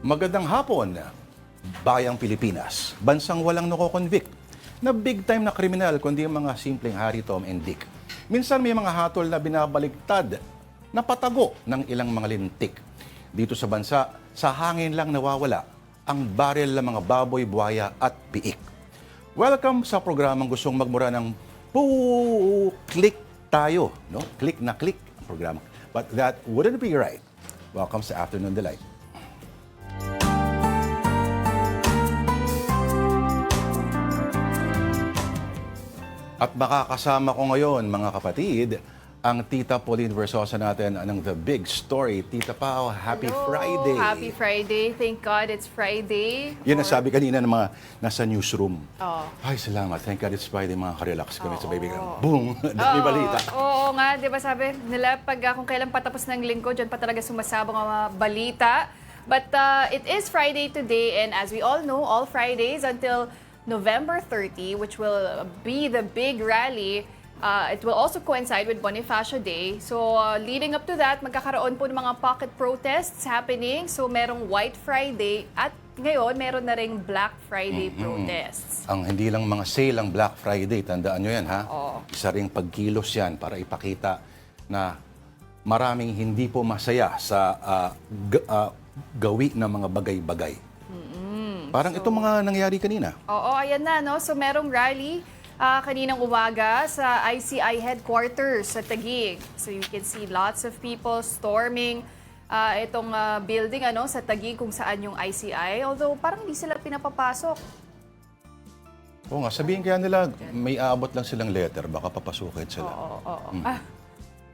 Magandang hapon, Bayang Pilipinas, bansang walang nako-convict na big time na kriminal kundi ang mga simpleng Harry, Tom and Dick. Minsan may mga hatol na binabaligtad na patago ng ilang mga lintik. Dito sa bansa, sa hangin lang nawawala ang baril ng mga baboy, buhaya at piik. Welcome sa programang gustong magmura ng click tayo, no? Click na click ang programa. But that wouldn't be right. Welcome sa Afternoon Delight. At makakasama ko ngayon, mga kapatid, ang Tita Pauline Versosa natin ng The Big Story. Tita Pao, Happy Hello. Friday! Happy Friday. Thank God it's Friday. Yun ang sabi kanina ng mga nasa newsroom. Oo. Ay, salamat. Thank God it's Friday. Mga karelax kami sa baby. Boom! Dami balita. Oo nga, di ba sabi nila pag kung kailan patapos ng linggo, dyan pa talaga sumasabong ang mga balita. But it is Friday today, and as we all know, all Fridays until November 30, which will be the big rally. It will also coincide with Bonifacio Day. So, leading up to that, magkakaroon po ng mga pocket protests happening. So, merong White Friday at ngayon, meron na ring Black Friday protests. Ang hindi lang mga sale ang Black Friday, tandaan nyo yan, ha? Oo. Isa ring pagkilos yan para ipakita na maraming hindi po masaya sa gawi ng mga bagay-bagay. Parang itong mga nangyari kanina. Oo, ayan na, no? So, merong rally kaninang umaga sa ICI headquarters sa Taguig. So, you can see lots of people storming itong building sa Taguig kung saan yung ICI. Although, parang hindi sila pinapapasok. Oo nga, sabihin kaya nila, may aabot lang silang letter, baka papasukin sila. Oo.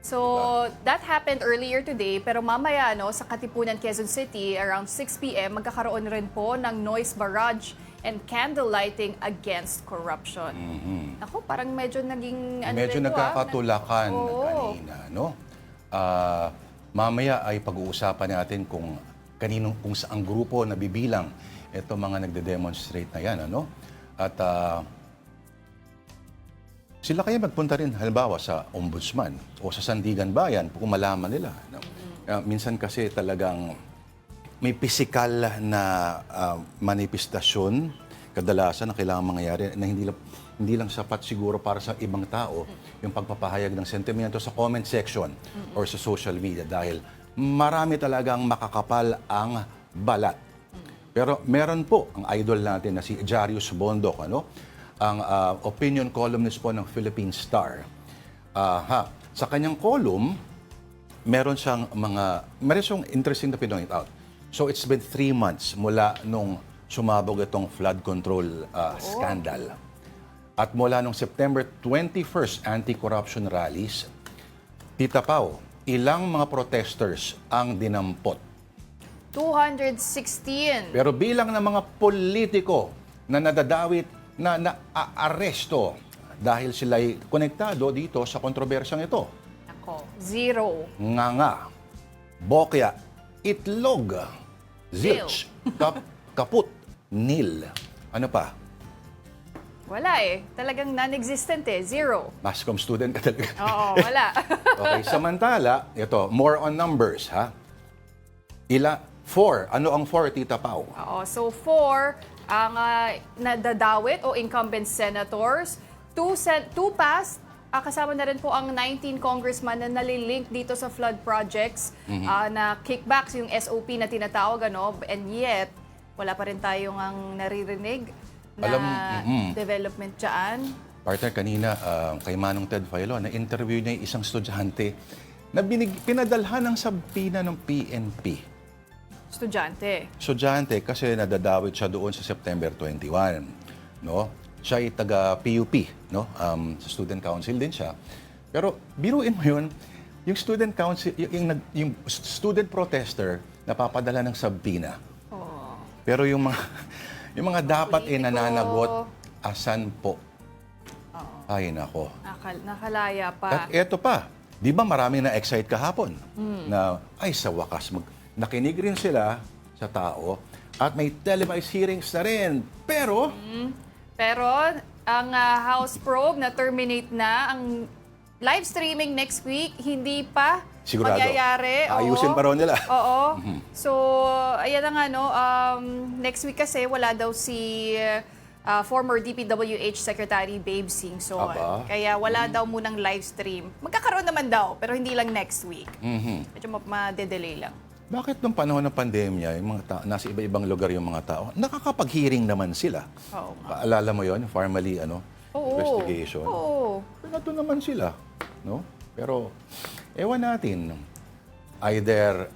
So, that happened earlier today, pero mamaya sa Katipunan, Quezon City, around 6 p.m., magkakaroon rin po ng noise barrage and candle lighting against corruption. Ako, parang medyo naging... Medyo nagkakatulakan kanina, no? Mamaya ay pag-uusapan natin kung saang grupo na bibilang ito mga nagde-demonstrate na yan, ano? At sila kaya magpunta rin halimbawa sa ombudsman o sa Sandigan Bayan kung malaman nila. No? Minsan kasi talagang may pisikal na manifestasyon kadalasan na kailangan mangyayari na hindi lang sapat siguro para sa ibang tao yung pagpapahayag ng sentimento sa comment section or sa social media dahil marami talagang makakapal ang balat. Pero meron po ang idol natin na si Jarius Bondok, ang opinion columnist po ng Philippine Star. Sa kanyang column, meron siyang interesting na pinoint out. So it's been 3 months mula nung sumabog itong flood control scandal. At mula nung September 21st anti-corruption rallies, Tita Pao, ilang mga protesters ang dinampot? 216. Pero bilang ng mga politiko na nadadawit na naaresto dahil sila'y konektado dito sa kontrobersyang ito. Ako, 0. Nganga, bokya, itlog, zilch, kaput, nil. Ano pa? Wala Talagang non-existent 0. Mascom student ka talaga. Oo, wala. Okay, samantala, ito, more on numbers, ha? 4. Ano ang 4, Tita Pao? Oo, so 4 ang nadadawit o incumbent senators, 2 past, kasama na rin po ang 19 congressman na nalilink dito sa flood projects na kickbacks, yung SOP na tinatawag, and yet, wala pa rin tayong ang naririnig na development dyan. Partner, kanina kay Manong Ted Filon, na-interview niya yung isang estudyante na pinadalhan ng sabina ng PNP. Estudyante kasi nadadawit siya doon sa September 21, no? Siya ay taga PUP, no? Sa student council din siya. Pero biruin mo 'yun, yung student council, yung student protester napapadala ng sabina. Pero yung mga dapat nananagot, asan po? Ay nako. Nakalaya pa. At eto pa, di ba maraming na-excite kahapon? Na ay sa wakas nakinig rin sila sa tao at may televised hearings na rin. Pero ang House probe na terminate na ang live streaming next week, hindi pa Sigurado. mangyayari. Ayusin Oo. pa raw nila. Oo. So, ayan na nga, no, next week kasi wala daw si former DPWH Secretary Babe Singson. Aba. Kaya wala daw munang live stream. Magkakaroon naman daw, pero hindi lang next week. Medyo ma-delay lang. Bakit nung panahon ng pandemya, yung nasa iba-ibang lugar yung mga tao, nakakapag-hearing naman sila. Oo nga. Paalala mo yon, formally Oo. investigation. Oo. Pinato naman sila, no? Pero ewan natin, either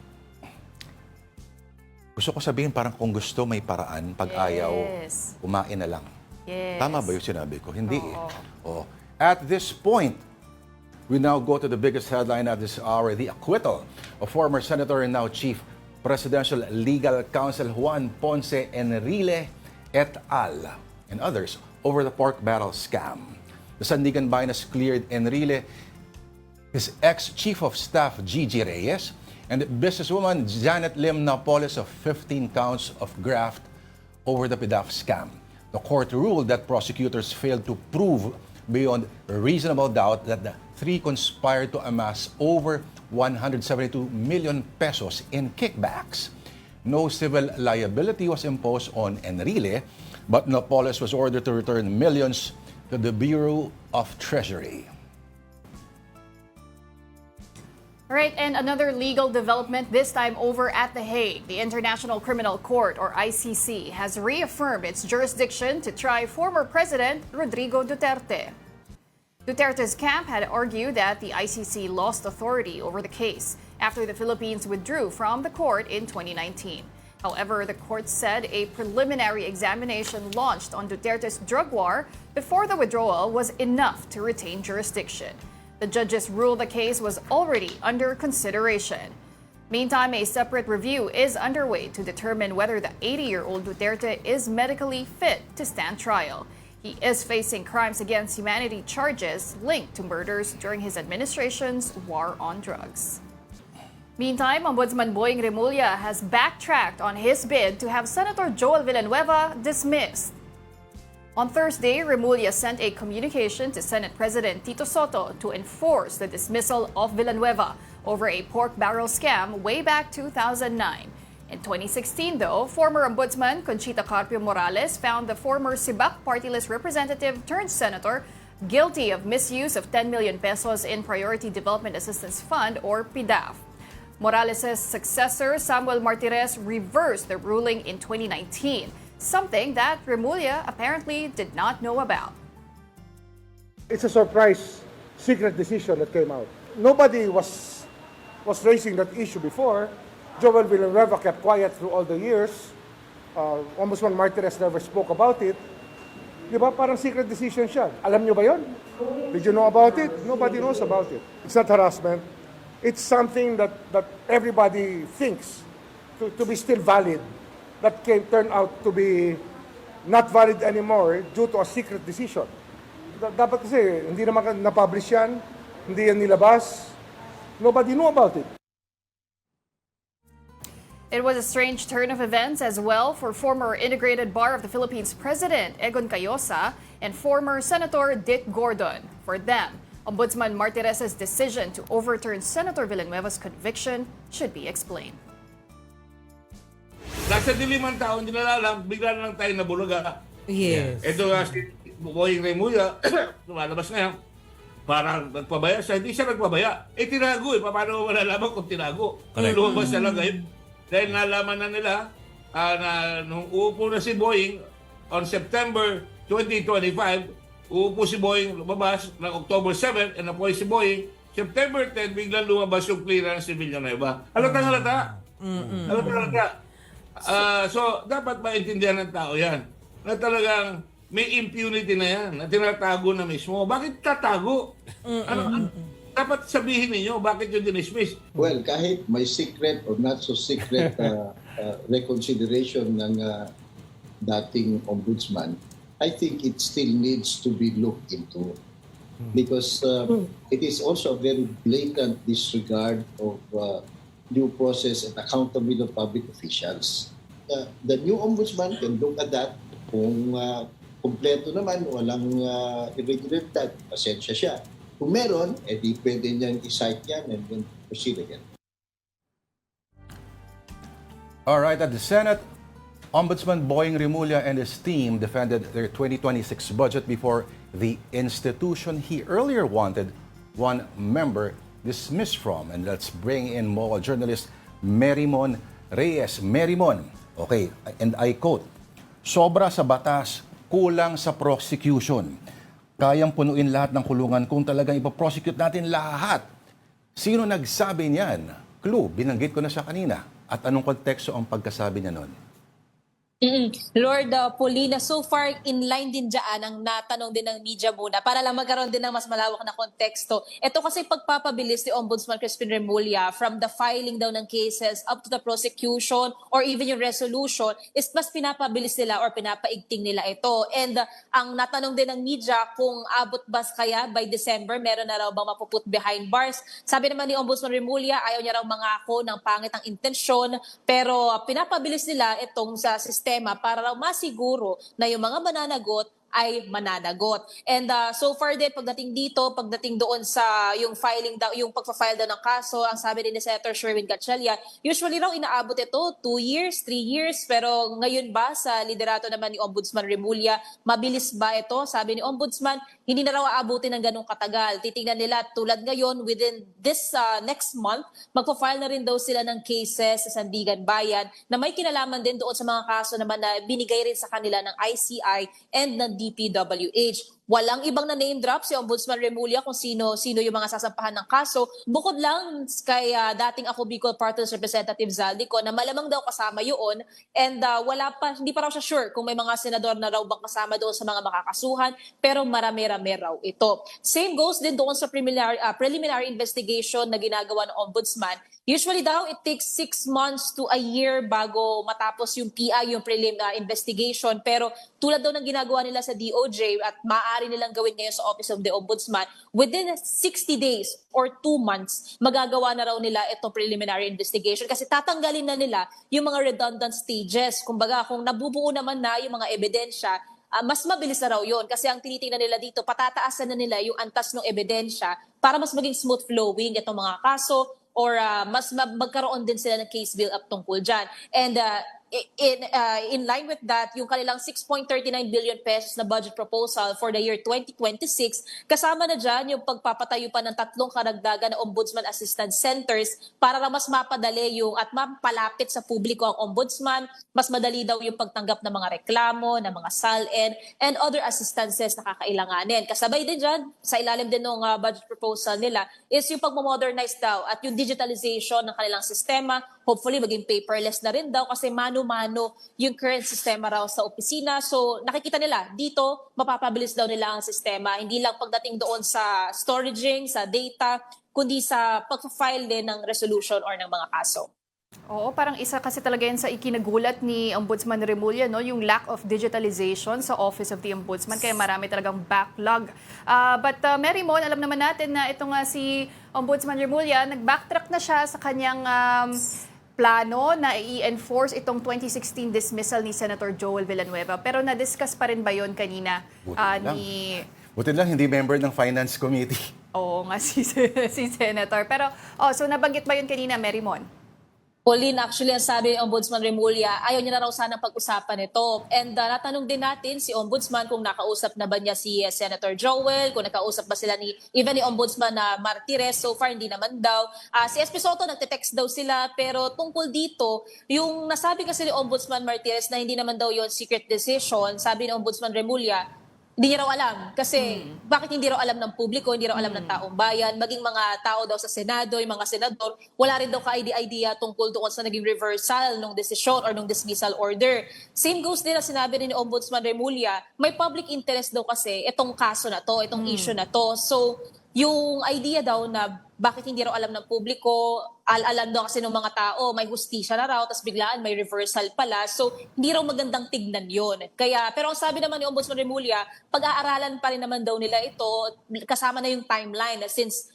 gusto ko sabihin parang kung gusto may paraan, pag ayaw, Yes. kumain na lang. Yes. Tama ba yung sinabi ko? Hindi eh. Oo. Oh. At this point, we now go to the biggest headline at this hour, the acquittal of former Senator and now Chief Presidential Legal Counsel Juan Ponce Enrile et al. And others over the pork barrel scam. The Sandigan Bayan has cleared Enrile, his ex-Chief of Staff Gigi Reyes, and businesswoman Janet Lim Napoles of 15 counts of graft over the PDAF scam. The court ruled that prosecutors failed to prove beyond reasonable doubt that the three conspired to amass over 172 million pesos in kickbacks. No civil liability was imposed on Enrile, but Napoles was ordered to return millions to the Bureau of Treasury. All right, and another legal development, this time over at The Hague. The International Criminal Court, or ICC, has reaffirmed its jurisdiction to try former President Rodrigo Duterte. Duterte's camp had argued that the ICC lost authority over the case after the Philippines withdrew from the court in 2019. However, the court said a preliminary examination launched on Duterte's drug war before the withdrawal was enough to retain jurisdiction. The judges ruled the case was already under consideration. Meantime, a separate review is underway to determine whether the 80-year-old Duterte is medically fit to stand trial. He is facing crimes against humanity charges linked to murders during his administration's war on drugs. Meantime, Ombudsman Boying Remulla has backtracked on his bid to have Senator Joel Villanueva dismissed. On Thursday, Remulla sent a communication to Senate President Tito Soto to enforce the dismissal of Villanueva over a pork barrel scam way back 2009. In 2016, though, former Ombudsman Conchita Carpio Morales found the former Sibak party list representative turned senator guilty of misuse of 10 million pesos in Priority Development Assistance Fund, or PDAF. Morales' successor, Samuel Martirez, reversed the ruling in 2019, something that Remulla apparently did not know about. It's a surprise secret decision that came out. Nobody was raising that issue before. Joel Villanueva kept quiet through all the years. Ombudsman Martirez never spoke about it. Di ba? Parang secret decision siya. Alam nyo ba yon? Did you know about it? Nobody knows about it. It's not harassment. It's something that everybody thinks to be still valid. That can turn out to be not valid anymore due to a secret decision. Dapat kasi, hindi naman na-publish yan, hindi yan nilabas. Nobody knew about it. It was a strange turn of events as well for former Integrated Bar of the Philippines President Egon Cayosa and former Senator Dick Gordon. For them, Ombudsman Martirez's decision to overturn Senator Villanueva's conviction should be explained. Nasa dilimang taon, hindi na alam, bigla na lang tayo nabulaga. Yes. Ito nga si Boying Remulla, lumalabas na yan. Parang nagpabaya siya. Hindi siya nagpabaya. Tinago eh. Paano mo malalaman kung tinago? Correct. Lumabas na lang ngayon. Dahil nalaman na nila na nung uupo na si Boying on September 2025, uupo si Boying, lumabas ng October 7, and napoy si Boying. September 10, biglang lumabas yung clearance si Villanueva. Halatang halata. Halatang halata. So, dapat maintindihan ng tao yan na talagang may impunity na yan, na tinatago na mismo. Bakit tatago? Dapat sabihin ninyo, bakit yung dinismiss? Well, kahit may secret or not so secret reconsideration ng dating ombudsman, I think it still needs to be looked into. Because it is also a very blatant disregard of due process and accountability of public officials. The new ombudsman can look at that. Kung kumpleto naman, walang irregularidad, pasensya siya. Kung meron, edi pwede niyang i-cite yan and then proceed again. All right, at the Senate, Ombudsman Boying Rimulya and his team defended their 2026 budget before the institution he earlier wanted one member dismissed from. And let's bring in mobile journalist Merimon Reyes. Merimon, okay, and I quote, "Sobra sa batas, kulang sa prosecution. Kayang punuin lahat ng kulungan kung talagang ipaprosecute natin lahat." Sino nagsabi niyan? Clue, binanggit ko na siya kanina. At anong konteksto ang pagkasabi niya noon? Lord Paulina, so far in line din dyan ang natanong din ng media muna para lang magkaroon din ng mas malawak na konteksto. Ito kasi pagpapabilis ni Ombudsman Crispin Remulla from the filing daw ng cases up to the prosecution or even yung resolution is mas pinapabilis nila or pinapaigting nila ito. And ang natanong din ng media kung abot ba kaya by December, meron na raw bang mapuput behind bars. Sabi naman ni Ombudsman Remulla, ayaw niya raw mangako ng pangit ang intensyon pero pinapabilis nila itong sa sistema para raw masiguro na yung mga mananagot ay mananagot. And so far din pagdating dito, pagdating doon sa yung filing daw, yung pagfa-file daw ng kaso, ang sabi din ni Senator Sherwin Gatchalian, usually raw inaabot ito 2 years, 3 years, pero ngayon ba sa liderato naman ni Ombudsman Remulla, mabilis ba ito? Sabi ni Ombudsman, hindi na raw aabutin ng ganung katagal. Titingnan nila tulad ngayon within this next month, magpa-file na rin daw sila ng cases sa Sandigan Bayan na may kinalaman din doon sa mga kaso naman na binigay rin sa kanila ng ICI and ng DPWH. Walang ibang na name drop si Ombudsman Remulla kung sino yung mga sasampahan ng kaso. Bukod lang kay dating ako Bicol Party Representative Zaldico na malamang daw kasama yun and hindi pa raw siya sure kung may mga senador na raw bang kasama doon sa mga makakasuhan pero marami-rami raw ito. Same goes din doon sa preliminary investigation na ginagawa ng Ombudsman. Usually daw it takes 6 months to a year bago matapos yung PI, yung preliminary investigation pero tulad daw ng ginagawa nila sa DOJ at maaari nilang gawin ngayon sa Office of the Ombudsman, within 60 days or 2 months, magagawa na raw nila itong preliminary investigation kasi tatanggalin na nila yung mga redundant stages. Kumbaga, kung nabubuo naman na yung mga ebidensya, mas mabilis na raw yun. Kasi ang tinitingnan nila dito, patataasan na nila yung antas ng ebidensya para mas maging smooth flowing itong mga kaso or mas magkaroon din sila ng case build-up tungkol dyan. And in line with that, yung kanilang 6.39 billion pesos na budget proposal for the year 2026, kasama na dyan yung pagpapatayo pa ng 3 karagdagan na Ombudsman Assistance Centers para na mas mapadali yung at mapalapit sa publiko ang Ombudsman, mas madali daw yung pagtanggap ng mga reklamo, ng mga SALN, and other assistances na kakailanganin. Kasabay din dyan, sa ilalim din ng budget proposal nila, is yung pagmamodernize daw at yung digitalization ng kanilang sistema, hopefully maging paperless na rin daw kasi mano-mano yung current sistema raw sa opisina. So nakikita nila, dito mapapabilis daw nila ang sistema. Hindi lang pagdating doon sa storaging, sa data, kundi sa pag-file din ng resolution or ng mga kaso. Oo, parang isa kasi talaga yan sa ikinagulat ni Ombudsman Remulla, no? Yung lack of digitalization sa Office of the Ombudsman, kaya marami talagang backlog. But Merimon, alam naman natin na ito nga si Ombudsman Remulla, nag-backtrack na siya sa kanyang plano na i-enforce itong 2016 dismissal ni Senator Joel Villanueva. Pero na-discuss pa rin ba yun kanina Buti lang, hindi member ng Finance Committee. Oo nga, si Senator. Pero, so nabanggit ba yun kanina, Merimon? Pauline, actually, ang sabi ng Ombudsman Remulla, ayaw niya na raw sana pag-usapan ito. And natanong din natin si Ombudsman kung nakausap na ba niya si Senator Joel, kung nakausap ba sila even ni Ombudsman na Martires. So far, hindi naman daw. Si SP Soto, nagte-text daw sila. Pero tungkol dito, yung nasabi kasi ni Ombudsman Martires na hindi naman daw yon secret decision, sabi ni Ombudsman Remulla, hindi niya raw alam. Kasi bakit hindi raw alam ng publiko, hindi raw alam ng taong bayan, maging mga tao daw sa Senado, yung mga senador, wala rin daw ka-idea tungkol doon sa naging reversal ng desisyon or ng dismissal order. Same goes din na sinabi rin ni Ombudsman Remulla, may public interest daw kasi itong kaso na to, itong issue na to. So, yung idea daw na bakit hindi raw alam ng publiko, alam daw kasi ng mga tao, may hustisya na raw, tapos biglaan may reversal pala. So, hindi raw magandang tignan yon. Kaya, pero ang sabi naman ni Ombudsman Remulla, pag-aaralan pa rin naman daw nila ito, kasama na yung timeline, since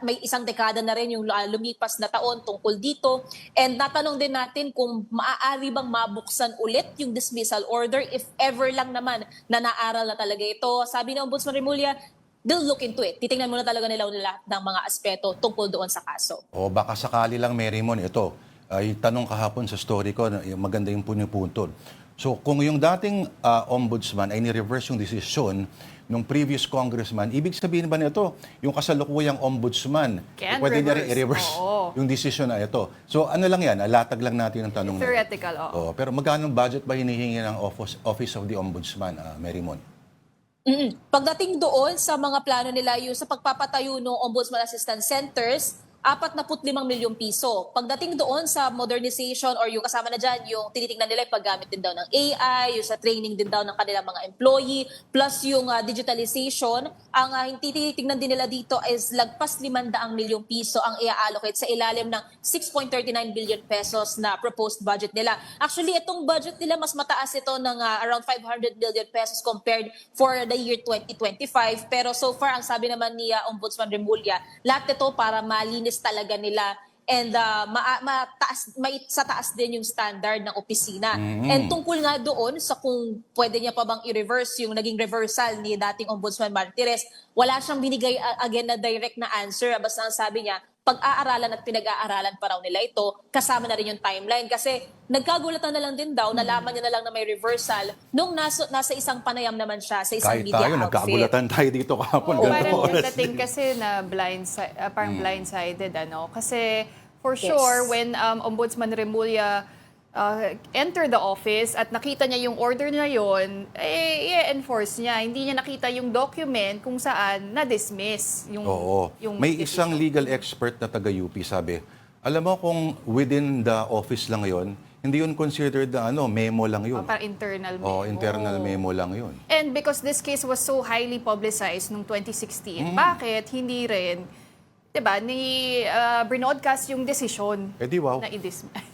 may isang dekada na rin yung lumipas na taon tungkol dito. And natanong din natin kung maaari bang mabuksan ulit yung dismissal order if ever lang naman na naaral na talaga ito. Sabi ni Ombudsman Remulla, they'll look into it. Titingnan muna talaga nila lahat ng mga aspeto tungkol doon sa kaso. O baka sakali lang, Marymon, ito, ay tanong kahapon sa story ko, maganda yung punto. So kung yung dating ombudsman ay ni-reverse yung desisyon ng previous congressman, ibig sabihin ba nito, yung kasalukuyang ombudsman, Can pwede niya rin reverse. i-reverse Oo. yung desisyon na ito. So ano lang yan, latag lang natin ang tanong na. Theoretical, oo. Pero magkano budget ba hinihingi ng Office of the Ombudsman, Marymon? Pagdating doon sa mga plano nila yung sa pagpapatayo ng Ombudsman Assistance Centers, 45 milyong piso. Pagdating doon sa modernization or yung kasama na dyan, yung tinitingnan nila yung paggamit din daw ng AI, yung sa training din daw ng kanilang mga employee, plus yung digitalization, ang tinitingnan din nila dito is lagpas 500 milyong piso ang i-allocate sa ilalim ng 6.39 billion pesos na proposed budget nila. Actually, itong budget nila mas mataas ito ng around 500 billion pesos compared for the year 2025. Pero so far, ang sabi naman ni Ombudsman Remulla, lahat ito para malinis talaga nila and sa taas din yung standard ng opisina. And tungkol nga doon sa kung pwede niya pa bang i-reverse yung naging reversal ni dating Ombudsman Martires, wala siyang binigay again na direct na answer. Basta ang sabi niya, pag-aaralan at pinag-aaralan pa raw nila ito, kasama na rin yung timeline. Kasi nagkagulatan na lang din daw, nalaman niya na lang na may reversal nung nasa isang panayam naman siya sa isang Kahit media tayo, outfit. nagkaagulatan tayo dito kahapon. Oo, ganitong parang oras yung dating din. kasi na parang blindsided, Kasi for sure, when Ombudsman Remulla enter the office at nakita niya yung order na yon, i-enforce niya. Hindi niya nakita yung document kung saan na-dismiss yung Oo. yung May decision. isang legal expert na taga-UP sabi, alam mo kung within the office lang yon, hindi yun considered na memo lang yun. Parang internal memo. Oh, internal memo lang yun. And because this case was so highly publicized noong 2016, bakit hindi rin, 'di ba, ni broadcast yung decision Eh di wow. na i-dismiss?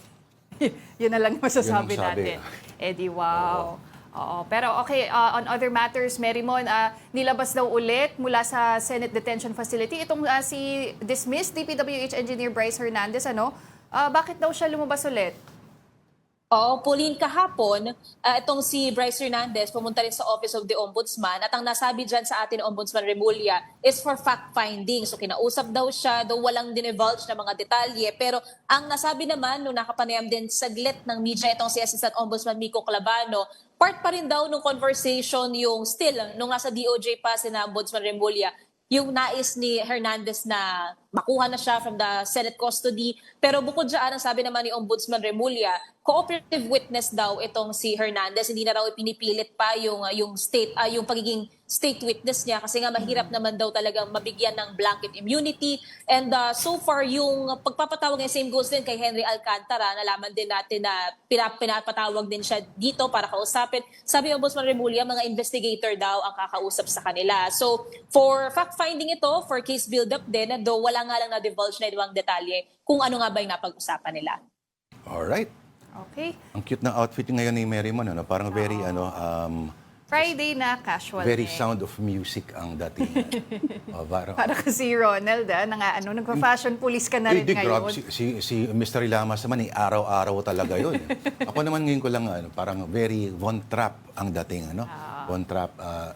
Yun na lang masasabi Yun ang sabi. natin. Eh di wow. Oo. Pero okay, on other matters, Marymon, nilabas daw ulit mula sa Senate Detention Facility itong si dismissed DPWH Engineer Bryce Hernandez, bakit daw siya lumabas ulit? Oo, Pauline, kahapon, itong si Bryce Hernandez pumunta rin sa Office of the Ombudsman at ang nasabi dyan sa atin Ombudsman Remulla is for fact-finding. So kinausap daw siya, daw walang dinivulge na mga detalye. Pero ang nasabi naman, nung nakapanayam din saglit ng media itong si Assistant Ombudsman Miko Clavano, part pa rin daw ng conversation yung still, nung nasa DOJ pa si na Ombudsman Remulla, yung nais ni Hernandez na makuha na siya from the Senate custody. Pero bukod dyan, ang sabi naman ni Ombudsman Remulla, cooperative witness daw itong si Hernandez. Hindi na raw ipinipilit pa yung pagiging state witness niya kasi nga mahirap naman daw talagang mabigyan ng blanket immunity. And so far, yung pagpapatawag niya, same goes din kay Henry Alcantara. Nalaman din natin na pinapatawag din siya dito para kausapin. Sabi ng Ombudsman Remulla, mga investigator daw ang kakausap sa kanila. So for fact-finding ito, for case build-up din, though wala nga lang na-divulge na ibang detalye kung ano nga ba yung napag-usapan nila. Alright. Okay. Ang cute ng outfit ngayon ni Marymon, parang very, Friday na casual. very eh. sound of music ang dating. Para kasi Ronald, nagpa-fashion police ka na rin Di, ngayon. grabe, si Mr. Lamas naman, araw-araw talaga yun. Ako naman ngayon ko lang, parang very Von Trapp ang dating, Von Trapp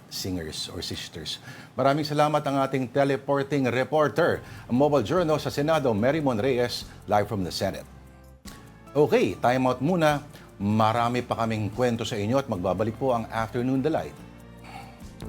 singers or sisters. Maraming salamat ang ating teleporting reporter, ang Mobile Journal sa Senado, Marymon Reyes, live from the Senate. Okay, time out muna. Marami pa kaming kwento sa inyo at magbabalik po ang Afternoon Delight.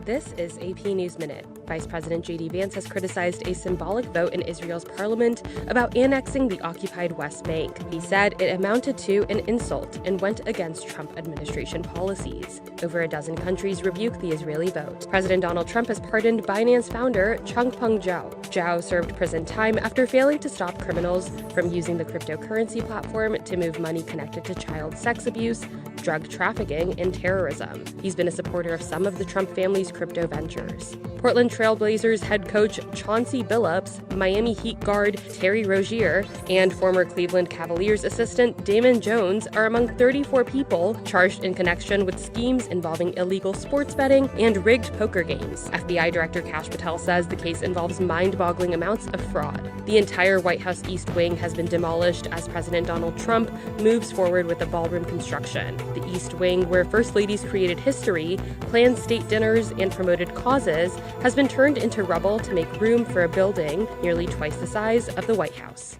This is AP News Minute. Vice President J.D. Vance has criticized a symbolic vote in Israel's parliament about annexing the occupied West Bank. He said it amounted to an insult and went against Trump administration policies. Over a dozen countries rebuked the Israeli vote. President Donald Trump has pardoned Binance founder Changpeng Zhao. Zhao served prison time after failing to stop criminals from using the cryptocurrency platform to move money connected to child sex abuse, drug trafficking, and terrorism. He's been a supporter of some of the Trump family's crypto ventures. Portland Trailblazers head coach Chauncey Billups, Miami Heat guard Terry Rozier, and former Cleveland Cavaliers assistant Damon Jones are among 34 people charged in connection with schemes involving illegal sports betting and rigged poker games. FBI Director Kash Patel says the case involves mind-boggling amounts of fraud. The entire White House East Wing has been demolished as President Donald Trump moves forward with the ballroom construction. The East Wing, where First Ladies created history, planned state dinners, and promoted causes, has been turned into rubble to make room for a building nearly twice the size of the White House.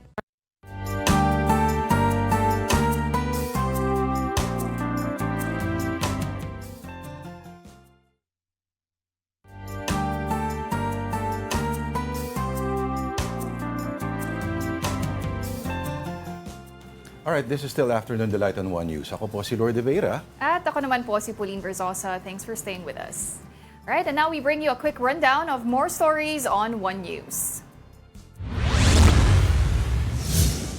Alright, this is still Afternoon Delight on One News. Ako po si Lord de Vera. At ako naman po si Pauline Verzosa. Thanks for staying with us. Alright, and now we bring you a quick rundown of more stories on One News.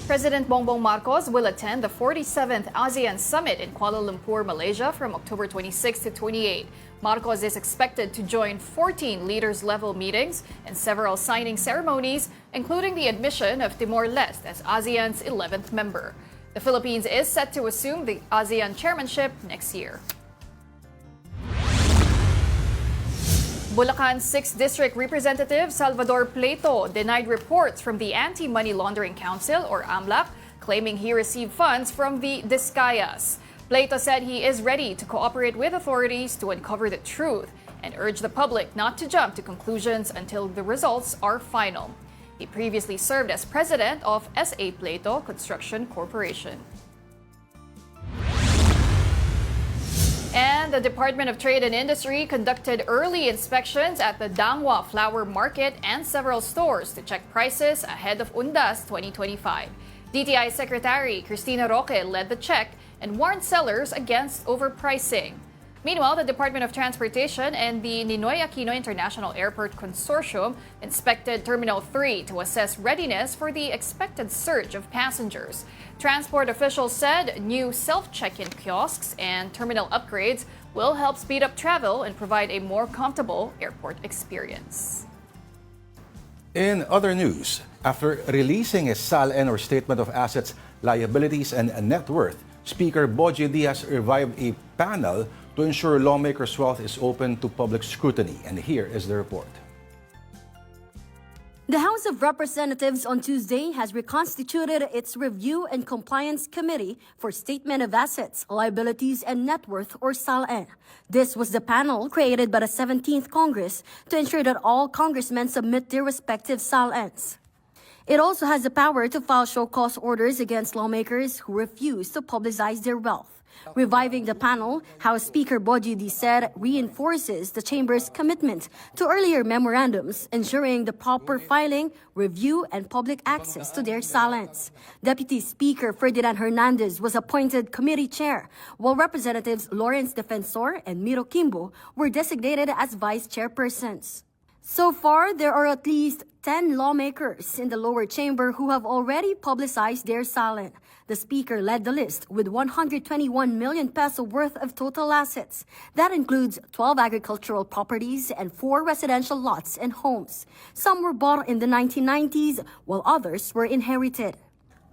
President Bongbong Marcos will attend the 47th ASEAN Summit in Kuala Lumpur, Malaysia from October 26 to 28. Marcos is expected to join 14 leaders-level meetings and several signing ceremonies, including the admission of Timor-Leste as ASEAN's 11th member. The Philippines is set to assume the ASEAN chairmanship next year. Bulacan's 6th District Representative Salvador Pleito denied reports from the Anti-Money Laundering Council, or AMLAC, claiming he received funds from the Discayas. Pleito said he is ready to cooperate with authorities to uncover the truth and urged the public not to jump to conclusions until the results are final. He previously served as president of SA Pleito Construction Corporation. And the Department of Trade and Industry conducted early inspections at the Dangwa Flower Market and several stores to check prices ahead of Undas 2025. DTI Secretary Cristina Roque led the check and warned sellers against overpricing. Meanwhile, the Department of Transportation and the Ninoy Aquino International Airport Consortium inspected Terminal 3 to assess readiness for the expected surge of passengers. Transport officials said new self-check-in kiosks and terminal upgrades will help speed up travel and provide a more comfortable airport experience. In other news, after releasing a SALN or Statement of Assets, Liabilities and Net Worth, Speaker Bogie Diaz revived a panel to ensure lawmakers' wealth is open to public scrutiny. And here is the report. The House of Representatives on Tuesday has reconstituted its Review and Compliance Committee for Statement of Assets, Liabilities, and Net Worth, or SALN. This was the panel created by the 17th Congress to ensure that all congressmen submit their respective SALNs. It also has the power to file show cause orders against lawmakers who refuse to publicize their wealth. Reviving the panel, House Speaker Bogie Diaz said reinforces the Chamber's commitment to earlier memorandums, ensuring the proper filing, review, and public access to their SALNs. Deputy Speaker Ferdinand Hernandez was appointed committee chair, while Representatives Lawrence Defensor and Miro Kimbo were designated as vice chairpersons. So far, there are at least 10 lawmakers in the lower chamber who have already publicized their SALN. The Speaker led the list with 121 million peso worth of total assets. That includes 12 agricultural properties and 4 residential lots and homes. Some were bought in the 1990s, while others were inherited.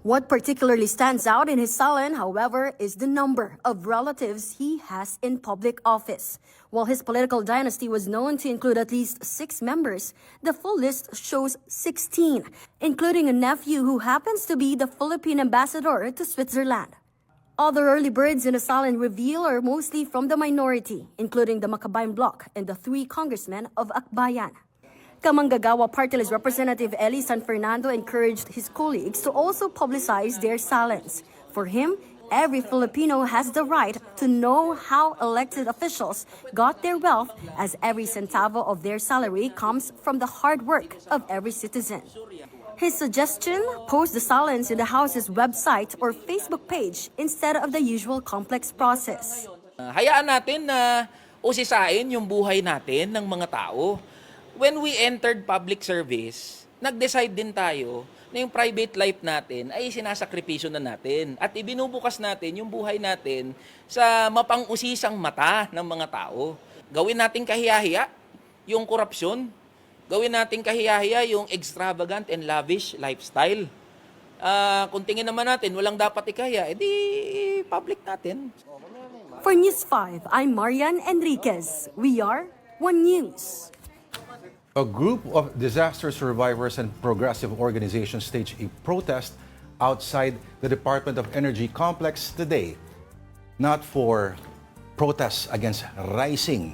What particularly stands out in his SALN, however, is the number of relatives he has in public office. While his political dynasty was known to include at least 6 members, the full list shows 16, including a nephew who happens to be the Philippine ambassador to Switzerland. Other early birds in the SALN reveal are mostly from the minority, including the Makabayan Bloc and the 3 congressmen of Akbayan. Kamanggagawa Party List Representative Eli San Fernando encouraged his colleagues to also publicize their SALNs. For him, every Filipino has the right to know how elected officials got their wealth, as every centavo of their salary comes from the hard work of every citizen. His suggestion, post the SALNs in the House's website or Facebook page instead of the usual complex process. Hayaan natin na usisain yung buhay natin ng mga tao. When we entered public service, nag-decide din tayo na yung private life natin ay sinasakripisyo na natin at ibinubukas natin yung buhay natin sa mapang-usisang mata ng mga tao. Gawin natin kahiyahiya yung korupsyon. Gawin natin kahiyahiya yung extravagant and lavish lifestyle. Kung tingin naman natin, walang dapat ikahiya, edi public natin. For News 5, I'm Marian Enriquez. We are One News. A group of disaster survivors and progressive organizations staged a protest outside the Department of Energy complex today. not for protests against rising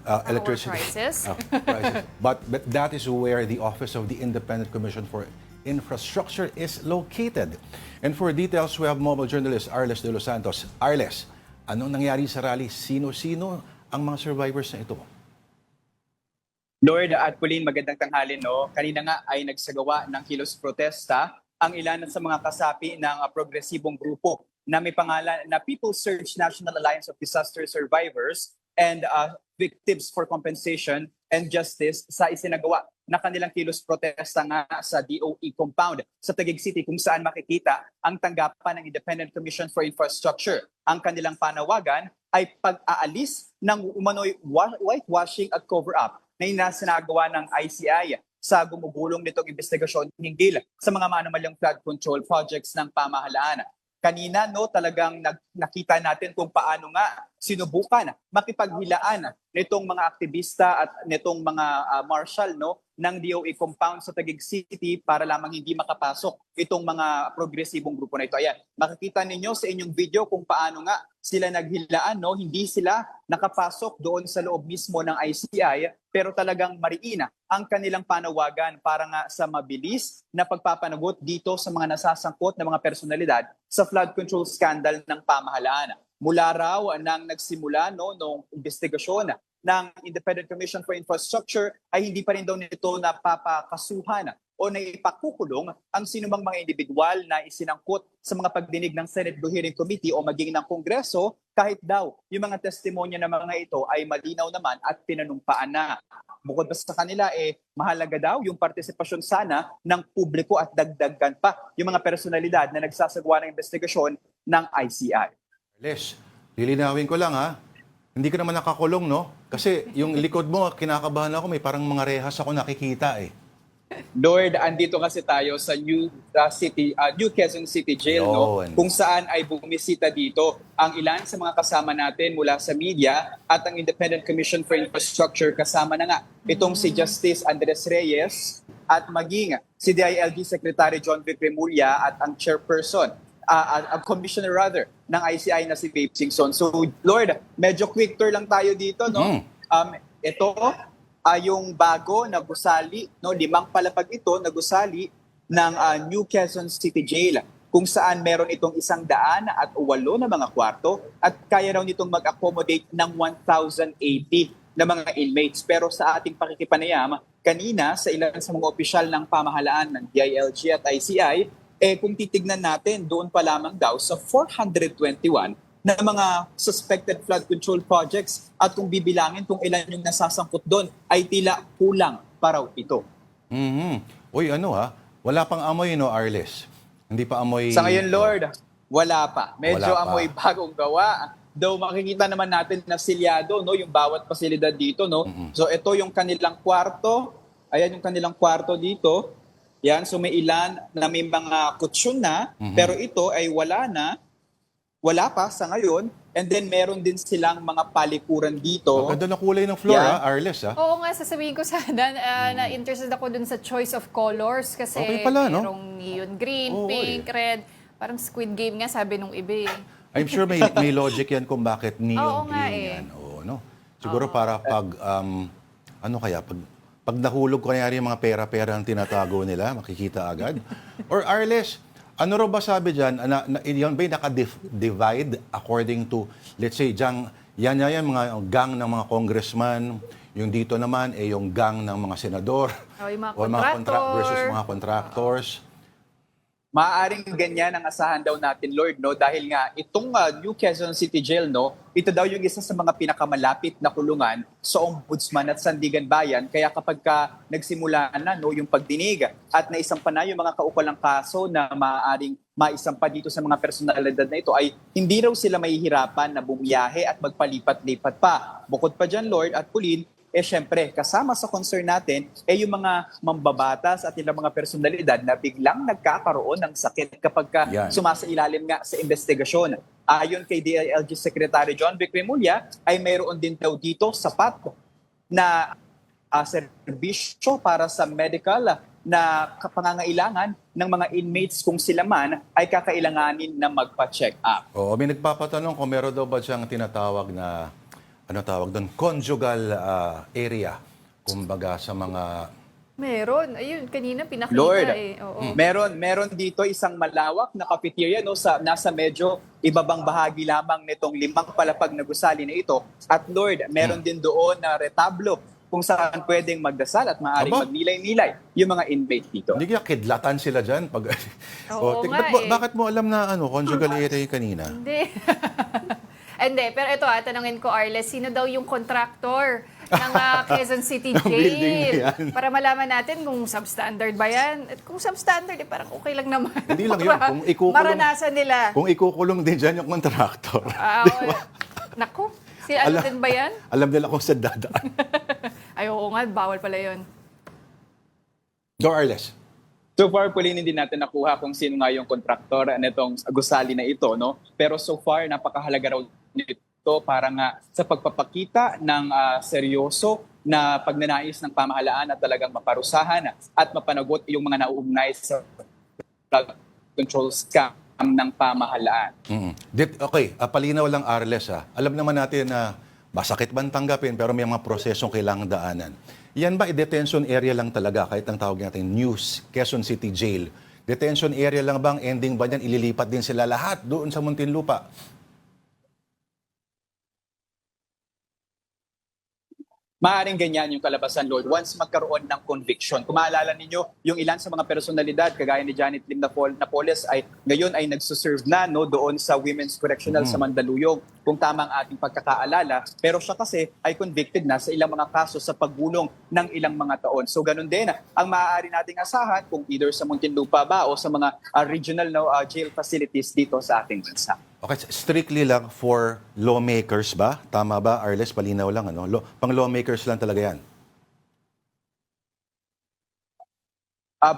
electricity prices. prices. But that is where the Office of the Independent Commission for Infrastructure is located. And for details, we have mobile journalist Arles de los Santos. Arles, anong nangyari sa rally? Sino-sino ang mga survivors na ito? Lord at Pauline, magandang tanghali. No? Kanina nga ay nagsagawa ng kilos protesta ang ilan sa mga kasapi ng progresibong grupo na may pangalan na People's Surge National Alliance of Disaster Survivors and Victims for Compensation and Justice sa isinagawa na kanilang kilos protesta nga sa DOE compound sa Taguig City kung saan makikita ang tanggapan ng Independent Commission for Infrastructure. Ang kanilang panawagan ay pag-aalis ng umano'y whitewashing at cover-up na inasinagawa ng ICI sa gumugulong nitong investigasyon hinggil sa mga manumalyang flood control projects ng pamahalaan. Kanina, no, talagang nakita natin kung paano nga sinubukan makipaghilaan nitong mga aktivista at nitong mga marshal, no, ng DOE compound sa Taguig City para lamang hindi makapasok itong mga progresibong grupo na ito. Ayan, makikita ninyo sa inyong video kung paano nga sila naghilaan, no, hindi sila nakapasok doon sa loob mismo ng ICI, pero talagang mariina ang kanilang panawagan para nga sa mabilis na pagpapanagot dito sa mga nasasangkot na mga personalidad sa flood control scandal ng pamahalaan. Mula raw nang nagsimula noong investigasyon ng Independent Commission for Infrastructure ay hindi pa rin daw nito napapakasuhan o naipakukulong ang sinumang mga individual na isinangkot sa mga pagdinig ng Senate Blue Hearing Committee o maging ng Kongreso kahit daw yung mga testimonya ng mga ito ay malinaw naman at pinanumpaan na. Bukod pa sa kanila, mahalaga daw yung partisipasyon sana ng publiko at dagdagan pa yung mga personalidad na nagsasagawa ng investigasyon ng ICI. Les, lilinawin ko lang ha. Hindi ka naman nakakulong, no? Kasi yung likod mo, kinakabahan ako, may parang mga rehas ako nakikita eh. Lord, andito kasi tayo sa New Quezon City Jail, no? Kung saan ay bumisita dito ang ilan sa mga kasama natin mula sa media at ang Independent Commission for Infrastructure kasama na nga itong si Justice Andres Reyes at maging si DILG Secretary John Vic Remulla at ang chairperson, ang commissioner rather, ng ICI na si Babe Singson. So Lord, medyo quick tour lang tayo dito, no? Ito yung bago na gusali, no, 5 palapag ito na gusali ng New Quezon City Jail kung saan meron itong 108 na mga kwarto at kaya raw nitong mag-accommodate ng 1,080 na mga inmates. Pero sa ating pakikipanayam kanina sa ilan sa mga opisyal ng pamahalaan ng DILG at ICI, kung titignan natin, doon pa lamang daw sa 421 na mga suspected flood control projects at kung bibilangin kung ilan yung nasasangkot doon ay tila kulang pa raw ito. Uy, wala pang amoy, no, Arles? Hindi pa amoy... Sa ngayon, Lord, wala pa. Medyo Wala pa. amoy bagong gawa. Though makikita naman natin na silyado, no, yung bawat pasilidad dito, no. So ito yung kanilang kwarto. Ayan yung kanilang kwarto dito. Yan, so may ilan na may mga kutsyon na, pero ito ay wala pa sa ngayon. And then meron din silang mga palikuran dito. Ang ganda na kulay ng floor, Yan. Arles, ha? Oo nga, sasabihin ko sana na interested ako dun sa choice of colors kasi Okay pala, no? merong neon green, Oo, pink, red. Parang Squid Game nga, sabi nung iba eh. I'm sure may logic yan kung bakit neon Oo nga green yan. Oo, no? Siguro para pag, pag nahulog ko nangyari yung mga pera-pera ang tinatago nila, makikita agad. Or Arles, ano raw ba sabi dyan, yan ba yung naka-divide according to, let's say, yan mga gang ng mga congressman, yung dito naman yung gang ng mga senador, Yung mga o versus mga contractors. Maaaring ganyan ang asahan daw natin, Lord, no? Dahil nga itong New Quezon City Jail, no, ito daw yung isa sa mga pinakamalapit na kulungan sa Ombudsman at Sandigan Bayan. Kaya kapag nagsimula na, no, yung pagdinig at naisampa na yung mga kaukulang kaso na maaaring maisampa dito sa mga personalidad na ito, ay hindi raw sila mahihirapan na bumiyahe at magpalipat-lipat pa. Bukod pa dyan, Lord at Pauline, syempre, kasama sa concern natin yung mga mambabatas at ilang mga personalidad na biglang nagkakaroon ng sakit kapag sumasailalim nga sa investigasyon. Ayon kay DILG Secretary John Vic Remulla, ay mayroon din daw dito sapat na serbisyo para sa medical na pangangailangan ng mga inmates kung sila man ay kakailanganin na magpa-check up. Oo, may nagpapatanong kung meron daw ba siyang tinatawag na, ano tawag doon, conjugal area. Kumbaga sa mga... Meron. Ayun, kanina pinakita Lord, eh. Oo. meron dito isang malawak na cafeteria no nasa medyo ibabang bahagi lamang nitong 5 palapag na gusali na ito. At Lord, meron din doon na retablo kung saan pwedeng magdasal at maaaring Aba? magnilay-nilay yung mga inmate dito. Hindi kaya kidlatan sila dyan? Pag... Oo nga Bakit mo alam na conjugal area kanina? Hindi. Hindi, pero ito tanungin ko, Arles, sino daw yung contractor ng Quezon City building na Jail? yan. Para malaman natin kung substandard ba yan. At kung substandard, parang okay lang naman. Hindi lang yun. Kung ikukulong, maranasan nila. Kung ikukulong din dyan yung contractor. Naku, ano din ba yan? Alam nila kung saan dadaan. Ay, oo nga, bawal pala yun. Go, Arles. So far, Pauline, hindi natin nakuha kung sino nga yung kontraktor nitong gusali na ito, no? Pero so far, napakahalaga raw nito para nga sa pagpapakita ng seryoso na pagnanais ng pamahalaan at talagang maparusahan at mapanagot yung mga nauugnay sa flood control scam ng pamahalaan. Okay, palinaw lang, Arles. Alam naman natin na masakit man tanggapin pero may mga prosesong kailangang daanan. Yan ba detention area lang talaga kahit ang tawag natin News, Quezon City Jail? Detention area lang bang ending ba yan? Ililipat din sila lahat doon sa Muntinlupa? Maaaring ganyan yung kalabasan, Lord, once magkaroon ng conviction. Kung maalala ninyo, yung ilan sa mga personalidad, kagaya ni Janet Lim Napoles, ay ngayon ay nagsuserve na doon sa Women's Correctional sa Mandaluyong, kung tama ang ating pagkakaalala. Pero siya kasi ay convicted na sa ilang mga kaso sa paggulong ng ilang mga taon. So ganun din ang maaari nating asahan kung either sa Muntinlupa ba o sa mga regional jail facilities dito sa ating bansa. Okay, strictly lang for lawmakers ba? Tama ba, Arles? Palinaw lang, pang lawmakers lang talaga yan.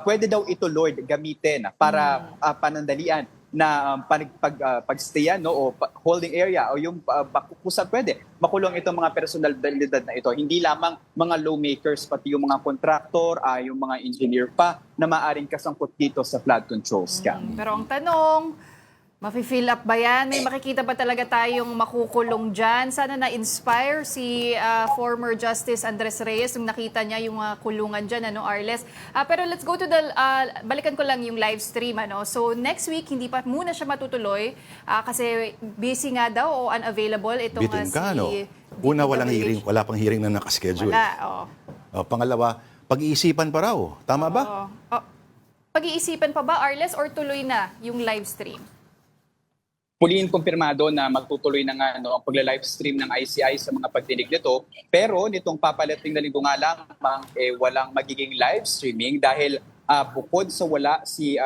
Pwede daw ito, Lord, gamitin para panandalian na pagstayan o holding area o yung kung saan pwede makulong itong mga personalidad na ito. Hindi lamang mga lawmakers, pati yung mga contractor, yung mga engineer pa na maaaring kasangkot dito sa flood control scam. Pero ang tanong, mafe-fill up ba yan? May makikita ba talaga tayong makukulong dyan? Sana na-inspire si former Justice Andres Reyes nung nakita niya yung kulungan dyan, Arles? Pero let's go to balikan ko lang yung live stream. So next week, hindi pa muna siya matutuloy kasi busy nga daw o unavailable itong Bitin ka, Una, wala pang hearing na nakaschedule. Wala, Pangalawa, pag-iisipan pa raw. Tama ba? Pag-iisipan pa ba, Arles, or tuloy na yung live stream? Puliin kumpirmado na magtutuloy na nga ang pagla-livestream ng ICI sa mga pagdinig nito. Pero nitong papalating na linggo nga lamang, walang magiging live streaming dahil bukod sa wala si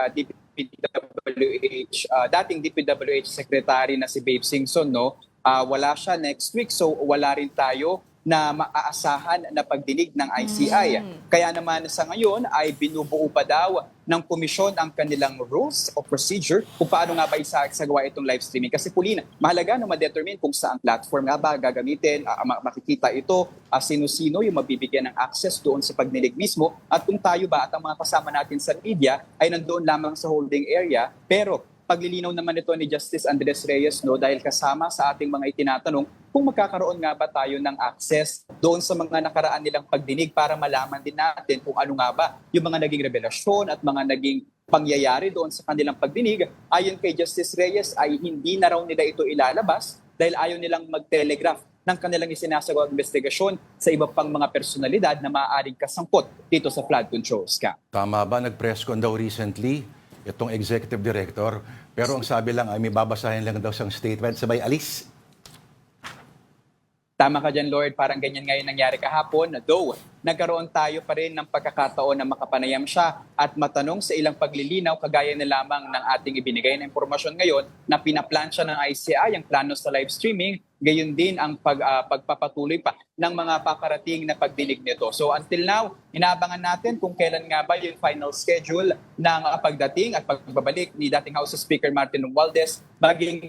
dating DPWH Secretary na si Babe Singson, wala siya next week. So wala rin tayo na maaasahan na pagdinig ng ICI. Kaya naman sa ngayon ay binubuo pa daw ng komisyon ang kanilang rules of procedure kung paano nga ba isagawa itong live streaming. Kasi Pauline, mahalaga na ma-determine kung saan platform nga ba gagamitin, makikita ito, sino-sino yung mabibigyan ng access doon sa pagdinig mismo, at kung tayo ba at ang mga kasama natin sa media ay nandoon lamang sa holding area. Pero paglilinaw naman ito ni Justice Andres Reyes dahil kasama sa ating mga itinatanong kung magkakaroon nga ba tayo ng access doon sa mga nakaraan nilang pagdinig para malaman din natin kung ano nga ba yung mga naging revelasyon at mga naging pangyayari doon sa kanilang pagdinig. Ayon kay Justice Reyes ay hindi na raw nila ito ilalabas dahil ayaw nilang mag-telegraph ng kanilang isinasagawang investigasyon sa iba pang mga personalidad na maaaring kasangkot dito sa flood control scam. Tama ba? Nag-press con daw recently itong executive director. Pero ang sabi lang ay may babasahin lang daw siyang statement sabay alis. Tama ka dyan, Lord. Parang ganyan ngayon nangyari kahapon. Though, nagkaroon tayo pa rin ng pagkakataon na makapanayam siya at matanong sa ilang paglilinaw kagaya na lamang ng ating ibinigay na impormasyon ngayon na pinaplansya ng ICI ang plano sa live streaming. Gayon din ang pagpapatuloy pa ng mga paparating na pagdinig nito. So until now, inaabangan natin kung kailan nga ba yung final schedule ng pagdating at pagbabalik ni dating House Speaker Martin Romualdez maging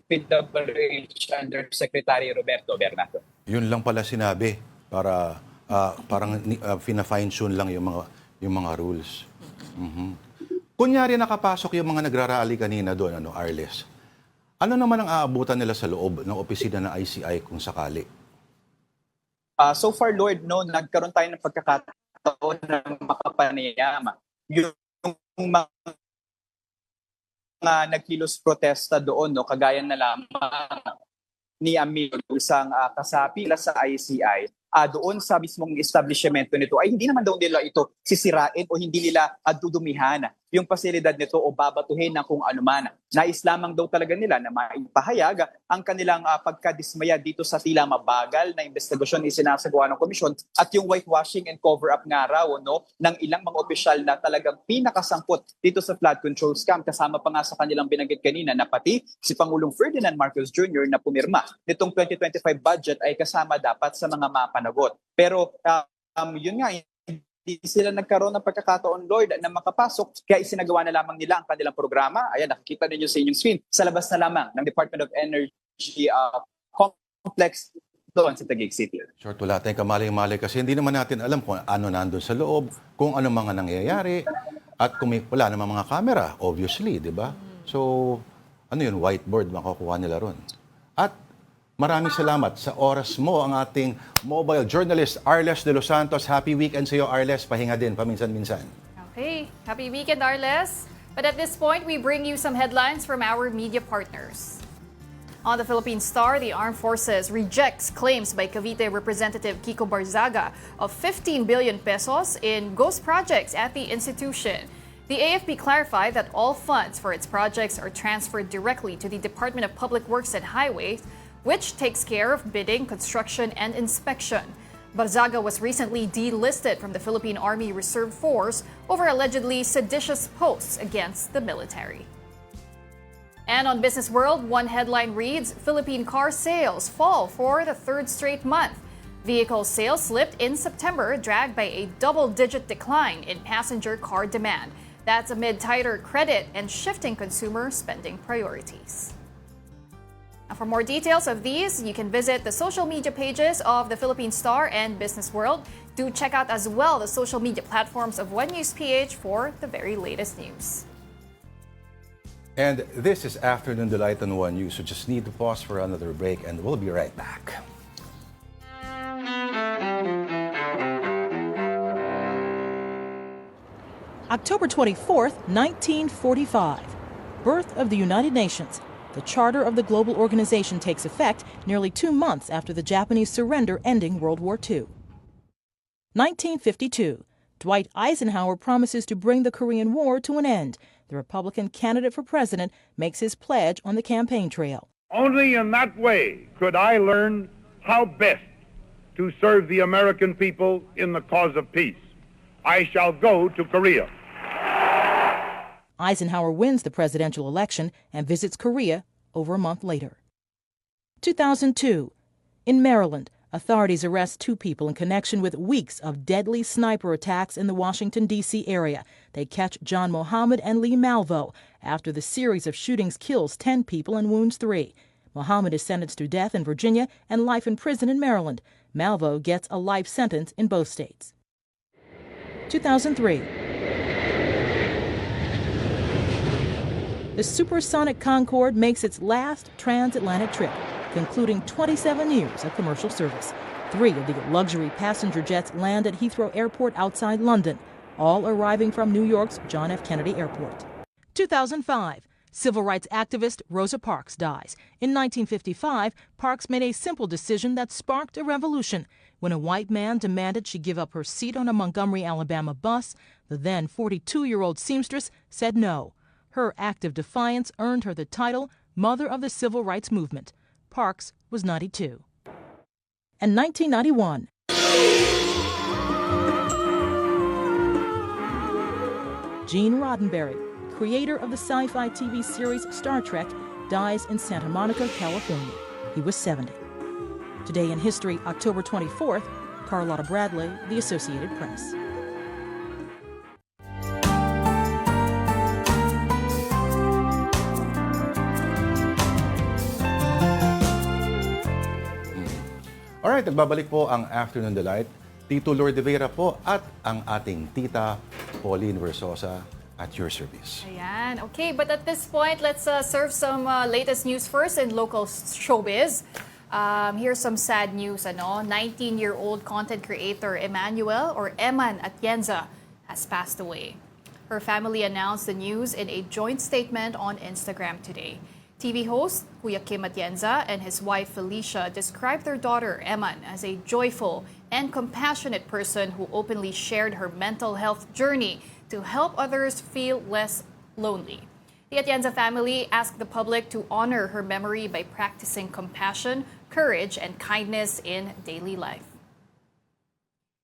DPWH Undersecretary Roberto Bernardo. Yun lang pala sinabi para parang fina-fine-tune lang yung mga Yung mga rules. Mhm. Kunyari nakapasok yung mga nagrarally kanina doon, Arles. Ano naman ang aabutan nila sa loob ng opisina ng ICI kung sakali? So far, Lord, no, nagkaroon tayo ng pagkakataon na makapanayama. Yung mga nagkilos protesta doon, no, kagaya na lamang ni Amir, isang kasapi sa ICI, doon sa mismong establishmento nito ay hindi naman daw nila ito sisirain o hindi nila dudumihan yung pasilidad nito o babatuhin ng kung ano man. Nais lamang daw talaga nila na maipahayag ang kanilang pagkadismaya dito sa tila mabagal na investigasyon isinasagawa ng komisyon at yung whitewashing and cover-up nga raw ng ilang mga opisyal na talagang pinakasangkot dito sa flood control scam. Kasama pa nga sa kanilang binanggit kanina na pati si Pangulong Ferdinand Marcos Jr. na pumirma nitong 2025 budget ay kasama dapat sa mga mapanagot. Pero yun nga, hindi sila nagkaroon ng pagkakataon, Lord, na makapasok. Kaya isinagawa na lamang nila ang kanilang programa. Ayan, nakikita ninyo sa inyong screen. Sa labas na lamang ng Department of Energy complex doon sa Taguig City. Short, wala tayong kamalay-malay kasi hindi naman natin alam kung ano nandun sa loob, kung ano mga nangyayari, at kung wala namang mga camera, obviously, di ba? So, ano yun, whiteboard, makukuha nila ron. At maraming salamat sa oras mo, ang ating mobile journalist, Arles de los Santos. Happy weekend sa iyo, Arles. Pahinga din, paminsan-minsan. Okay, happy weekend, Arles. But at this point, we bring you some headlines from our media partners. On the Philippine Star, the Armed Forces rejects claims by Cavite Representative Kiko Barzaga of 15 billion pesos in ghost projects at the institution. The AFP clarified that all funds for its projects are transferred directly to the Department of Public Works and Highways, which takes care of bidding, construction, and inspection. Barzaga was recently delisted from the Philippine Army Reserve Force over allegedly seditious posts against the military. And on Business World, one headline reads, Philippine car sales fall for the third straight month. Vehicle sales slipped in September, dragged by a double-digit decline in passenger car demand. That's amid tighter credit and shifting consumer spending priorities. And for more details of these, you can visit the social media pages of the Philippine Star and Business World. Do check out as well the social media platforms of One News PH for the very latest news. And this is Afternoon Delight on One News, so just need to pause for another break and we'll be right back. October 24th, 1945, birth of the United Nations. The charter of the global organization takes effect nearly 2 months after the Japanese surrender, ending World War II. 1952, Dwight Eisenhower promises to bring the Korean War to an end. The Republican candidate for president makes his pledge on the campaign trail. Only in that way could I learn how best to serve the American people in the cause of peace. I shall go to Korea. Eisenhower wins the presidential election and visits Korea over a month later. 2002. In Maryland, authorities arrest 2 people in connection with weeks of deadly sniper attacks in the Washington, D.C. area. They catch John Mohammed and Lee Malvo after the series of shootings kills 10 people and wounds 3. Mohammed is sentenced to death in Virginia and life in prison in Maryland. Malvo gets a life sentence in both states. 2003. The supersonic Concorde makes its last transatlantic trip, concluding 27 years of commercial service. 3 of the luxury passenger jets land at Heathrow Airport outside London, all arriving from New York's John F. Kennedy Airport. 2005. Civil rights activist Rosa Parks dies. In 1955, Parks made a simple decision that sparked a revolution. When a white man demanded she give up her seat on a Montgomery, Alabama bus, the then 42-year-old seamstress said no. Her act of defiance earned her the title Mother of the Civil Rights Movement. Parks was 92. And 1991. Gene Roddenberry, creator of the sci-fi TV series Star Trek, dies in Santa Monica, California. He was 70. Today in history, October 24th, Carlotta Bradley, The Associated Press. Alright, nagbabalik po ang Afternoon Delight. Tito Lord de Vera po at ang ating tita Pauline Versosa at your service. Ayan. Okay, but at this point, let's serve some latest news first in local showbiz. Here's some sad news. 19-year-old content creator Emmanuel or Eman Atienza has passed away. Her family announced the news in a joint statement on Instagram today. TV host Kuya Kim Atienza and his wife Felicia described their daughter Eman as a joyful and compassionate person who openly shared her mental health journey to help others feel less lonely. The Atienza family asked the public to honor her memory by practicing compassion, courage, and kindness in daily life.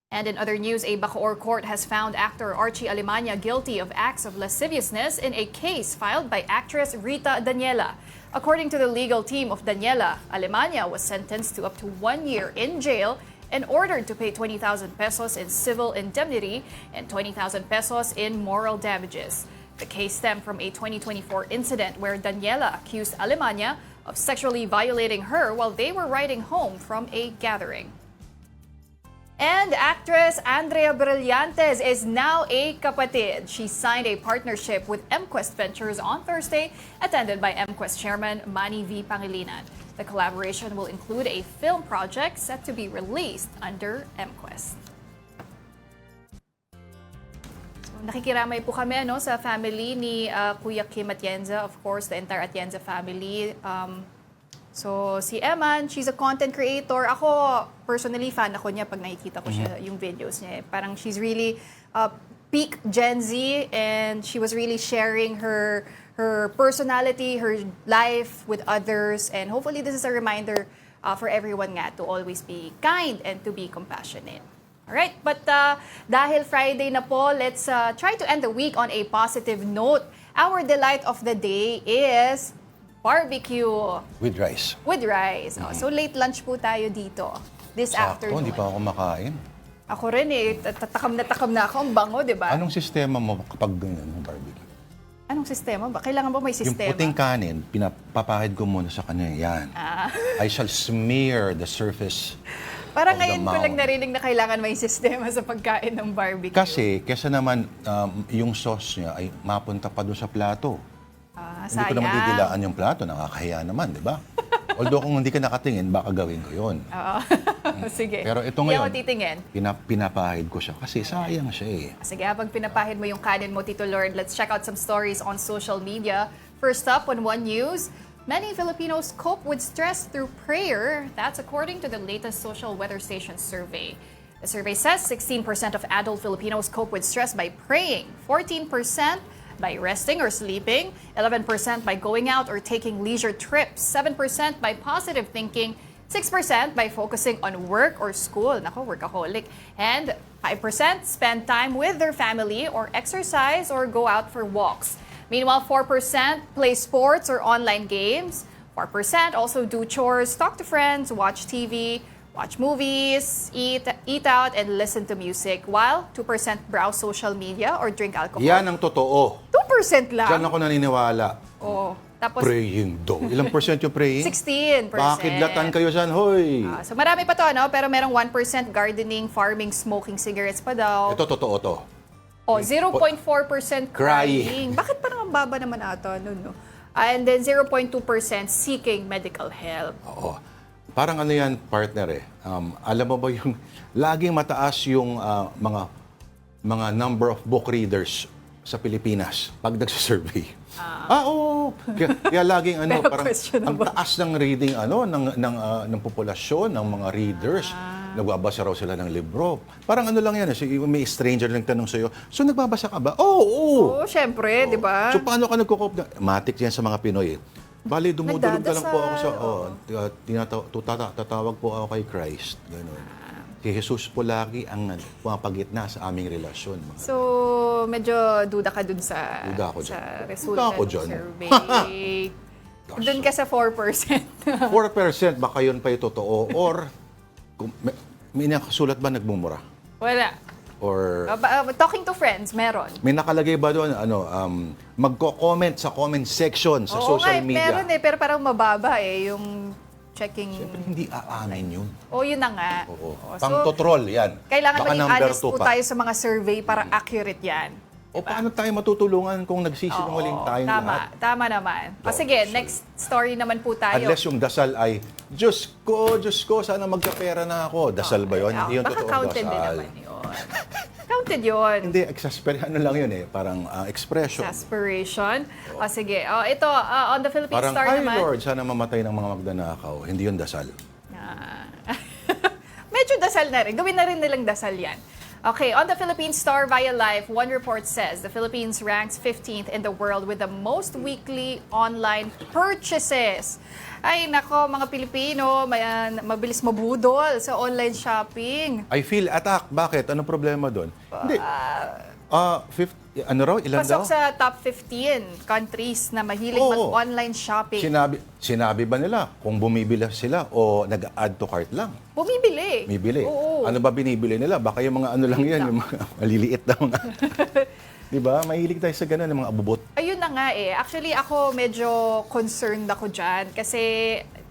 And in other news, a Bacoor court has found actor Archie Alemania guilty of acts of lasciviousness in a case filed by actress Rita Daniela. According to the legal team of Daniela, Alemania was sentenced to up to 1 year in jail and ordered to pay 20,000 pesos in civil indemnity and 20,000 pesos in moral damages. The case stemmed from a 2024 incident where Daniela accused Alemania of sexually violating her while they were riding home from a gathering. And actress Andrea Brillantes is now a kapatid. She signed a partnership with MQuest Ventures on Thursday, attended by MQuest chairman Manny V. Pangilinan. The collaboration will include a film project set to be released under MQuest. So, nakikiramay po kami sa family ni Kuya Kim Atienza, of course, the entire Atienza family. So, si Eman, she's a content creator. Ako, personally, fan ako niya pag nakikita ko siya, yung videos niya. Parang she's really peak Gen Z and she was really sharing her personality, her life with others. And hopefully, this is a reminder for everyone nga to always be kind and to be compassionate. Alright, but dahil Friday na po, let's try to end the week on a positive note. Our delight of the day is barbecue. With rice. With rice. Oh, so late lunch po tayo dito this afternoon. Hindi pa ako kumakain. Ako rin takam na ako. Ang bango, di ba? Anong sistema mo kapag ganyan mo barbecue? Anong sistema ba? Kailangan ba may Yung sistema? puting kanin, pinapapahid ko muna sa kanya. Yan. I shall smear the surface Parang of the ngayon ko lang mound. narinig na kailangan may sistema sa pagkain ng barbecue. Kasi, kesa naman yung sauce niya ay mapunta pa doon sa plato. Hindi ko naman sayang. didilaan yung plato, nakakahiya naman, di ba? Although kung hindi ka nakatingin, baka gawin ko yun. Oo. Sige. Pero ito Hindi ngayon, ako titingin. pinapahid ko siya kasi sayang siya eh. Sige, habang pinapahid mo yung kanin mo, Tito Lord, let's check out some stories on social media. First up, on One News, many Filipinos cope with stress through prayer. That's according to the latest Social Weather Station survey. The survey says 16% of adult Filipinos cope with stress by praying, 14% by resting or sleeping, 11% by going out or taking leisure trips, 7% by positive thinking, 6% by focusing on work or school, nako, workaholic, and 5% spend time with their family or exercise or go out for walks. Meanwhile, 4% play sports or online games, 4% also do chores, talk to friends, watch TV, watch movies, eat out, and listen to music, while 2% browse social media or drink alcohol. Yan ang totoo. 2% lang. Diyan ako naniniwala. Oo. Tapos, Praying daw. Ilang percent yung praying? 16%. Bakit latan kayo dyan, hoy? So marami pa to, pero merong 1% gardening, farming, smoking, cigarettes pa daw. Ito, totoo to. 0.4% Crying. crying. Bakit parang ang baba naman ata? No. And then 0.2% seeking medical help. Oo. Parang ano yan, partner eh. Alam mo ba yung laging mataas yung mga number of book readers sa Pilipinas pag nagsasurvey. Oo. Kaya laging Pero parang ang questionable. taas ng reading ng populasyon, ng mga readers. Nagbabasa raw sila ng libro. Parang ano lang yan, may stranger lang tanong sa'yo, so nagbabasa ka ba? Oo. Oo, syempre, di ba? So paano ka nagko-cope? Matik yan sa mga Pinoy eh. Bali, dumudulog ka lang po ako sa, tatawag po ako kay Christ. Ganun. Si Jesus po lagi ang pumapagitna sa aming relasyon. So, medyo duda ka dun sa resulta Duda ako ng dyan. survey. Dun ka sa 4%. 4% baka yun pa yung totoo. Or, may nakasulat ba nagmumura? Wala. Or Talking to friends, meron. may nakalagay ba doon, magko-comment sa comment section sa Oo social nga, media? meron pero parang mababa yung checking. Siyempre, hindi aamin yun. O, yun na nga. Oo. O, Pang-totrol yan. kailangan Baka maging number honest 2 po pa. tayo sa mga survey para accurate yan. O paano tayo matutulungan kung nagsisinungaling Oo, tayong tama, lahat? tama naman. O sige, next story naman po tayo. Unless yung dasal ay, Diyos ko, sana magkapera na ako. Dasal ba yun? Hindi yun Baka totoong counted din dasal. naman yun. Counted yun. Hindi, ano lang yun parang expression. Aspiration. O sige, ito, on the Philippine Parang, Star ay naman. Lord, sana mamatay ng mga magnanakaw. Hindi yun dasal. Medyo dasal na rin. Gawin na rin nilang dasal yan. Okay, on the Philippine Star via Life, one report says the Philippines ranks 15th in the world with the most weekly online purchases. Ay, nako, mga Pilipino, mabilis mabudol sa online shopping. I feel attacked. Bakit? Anong problema doon? Hindi. Ano raw? Ilan Pasok daw? sa top 15 countries na mahilig Oo. mag-online shopping. Sinabi ba nila kung bumibili sila o nag-add to cart lang? Bumibili. Bibili. Oo. Ano ba binibili nila? Baka yung mga ano lang yan, yung mga maliliit na mga... Di ba? Mahilig tayo sa ganun, yung mga abubot. Ayun na nga eh. Actually, ako medyo concerned ako dyan. Kasi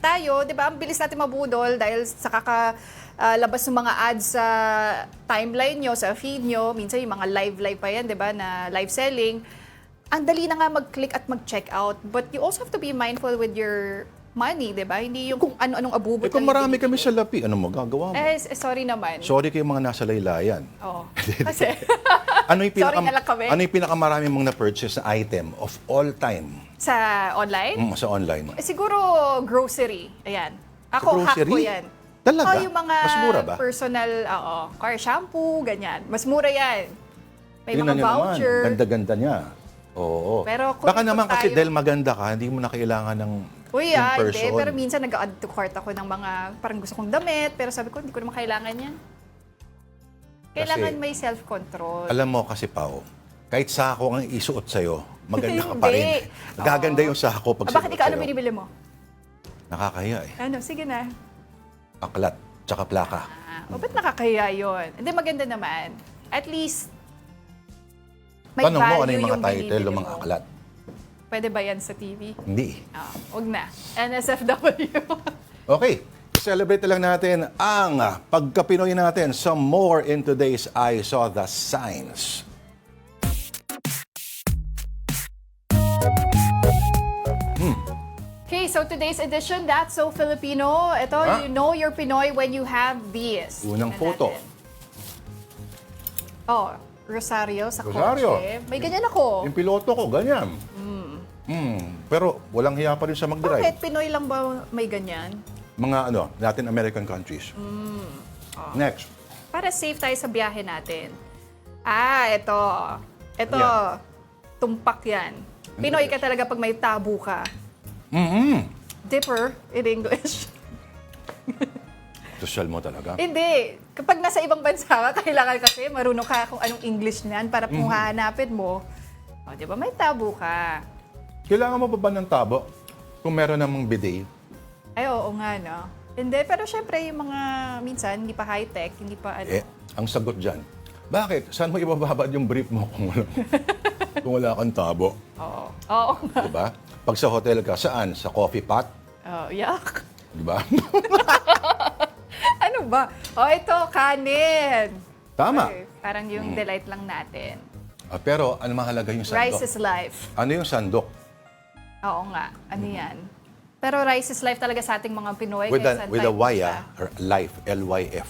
tayo, di ba, ang bilis natin mabudol dahil sa labas ng mga ads sa timeline nyo, sa feed nyo. Minsan yung mga live pa yan, di ba, na live selling. Ang dali na nga mag-click at mag-check out. But you also have to be mindful with your money, di ba? Hindi yung kung ano-anong abubot. Kung lang yung marami kami binibili. sa lapi, ano magagawa mo? Sorry naman. Sorry kayong mga nasa laylayan. Oo. Kasi, Ano yung sorry na lang kami. Ano yung pinakamaraming mong na-purchase na item of all time Sa online? sa online? Siguro grocery. Ayan. Ako, hack Grocery? ko yan. Talaga? Yung mga Mas mura ba? personal, car shampoo, ganyan. Mas mura yan. May Tingnan mga niyo voucher. Naman, ganda-ganda niya. Oo. Pero kung baka ito naman kasi tayo- dahil maganda ka, hindi mo na kailangan ng Uy, in hindi. person. Pero minsan nag-add to cart ako ng mga parang gusto kong damit. Pero sabi ko, hindi ko naman kailangan yan. Kailangan may self-control. Alam mo kasi, Pao, kahit sako ang isuot sa'yo, maganda ka pa Hindi. rin. Gaganda yung sako pag Bakit ikaw, ano sa'yo. binibili mo? Nakakahiya eh. Ano, sige na. Aklat, tsaka plaka. Ba't nakakahiya yun? Hindi, maganda naman. At least, may Tanong mo ano value yung mga title binibili ng mga mo. aklat. Pwede ba yan sa TV? Hindi. Huwag na. NSFW. Okay, celebrate lang natin ang pagka-Pinoy natin. Some more in today's I Saw the Signs. Okay, so today's edition, That's So Filipino. Ito, you know you're Pinoy when you have these. Unang Tingnan photo. natin. Oh, Rosario sa Rosario. kotse. May ganyan ako. Yung piloto ko, ganyan. Pero walang hiya pa rin sa mag-drive. Bakit Pinoy lang ba may ganyan? Mga Latin American countries. Next. Para safe tayo sa biyahe natin. Ito. Ito, Yan. tumpak yan. Pinoy ka talaga pag may tabu ka. Dipper in English. Social mo talaga. Hindi. Kapag nasa ibang bansa ka, kailangan kasi marunong ka kung anong English niyan para kung hahanapin mo. O, di ba? May tabu ka. Kailangan mo ba ng tabo kung meron namang bidet? Ay, oo nga, no? Hindi, pero syempre yung mga minsan, hindi pa high-tech, hindi pa ano. Ang sagot dyan, bakit? Saan mo ibababad yung brief mo kung wala kang tabo? Oo. Oo nga. Diba? Pag sa hotel ka, saan? Sa coffee pot? Oh, yuck. Diba? Ano ba? Oh, ito, kanin. Tama. Okay, parang yung delight lang natin. Pero ano mahalaga yung sandok? Rice is life. Ano yung sandok? Oo nga. Ano yan? Pero rice is life talaga sa ating mga Pinoy. With kaya a saan Y, tayo or life, L-Y-F.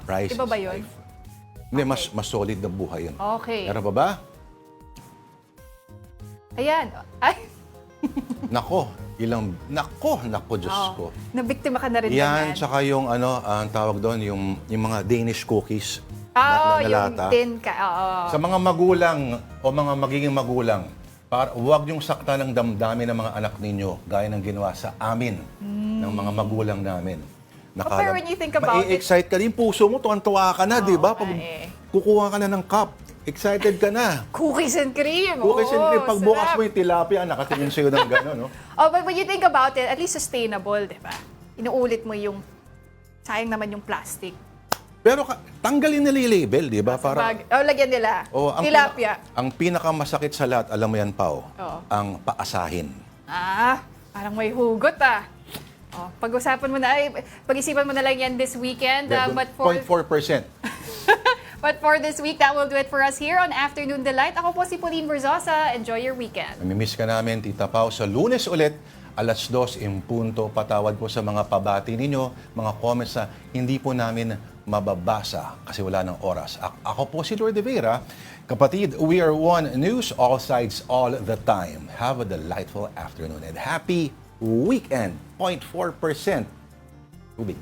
Rice Iba ba is yun? life. Hindi, mas solid na buhay yun. Okay. Meron pa ba? Ayan. Ay, Nako, Diyos ko. nabiktima ka na rin Yan, ganyan. tsaka yung ang tawag doon, yung mga Danish cookies. Oo, na yung lata. tin ka. Oo. Sa mga magulang o mga magiging magulang, huwag yung sakta ng damdamin ng mga anak ninyo gaya ng ginawa sa amin ng mga magulang namin. Pero when you think about it- excite ka din, puso mo, tuwan-tuwa ka na, di ba? Pag kukuha ka na ng cup, excited ka na. Cookies and cream. Cookies and cream, Oo, pagbukas sarap. mo yung tilapia, nakatingin sa'yo ng gano'n, no? Oh, but when you think about it, at least sustainable, di ba? Inuulit mo yung, sayang naman yung plastic. Pero tanggalin nila yung label, di ba? Para, Lagyan nila. ang Tilapia. ang pinakamasakit sa lahat, alam mo yan, Pao, Oo. ang paasahin. Parang may hugot Oh, pag-usapan mo na, pag-isipan mo na lang yan this weekend. But for 0.4%. But for this week, that will do it for us here on Afternoon Delight. Ako po si Pauline Verzosa. Enjoy your weekend. Namimiss ka namin, Tita Pau. Sa Lunes ulit, 2:00 in punto. Patawad po sa mga pabati ninyo, mga comments na hindi po namin mababasa kasi wala ng oras. Ako po si Lord de Vera. Kapatid, we are One News, all sides, all the time. Have a delightful afternoon and happy weekend. 0.4%. Tubig.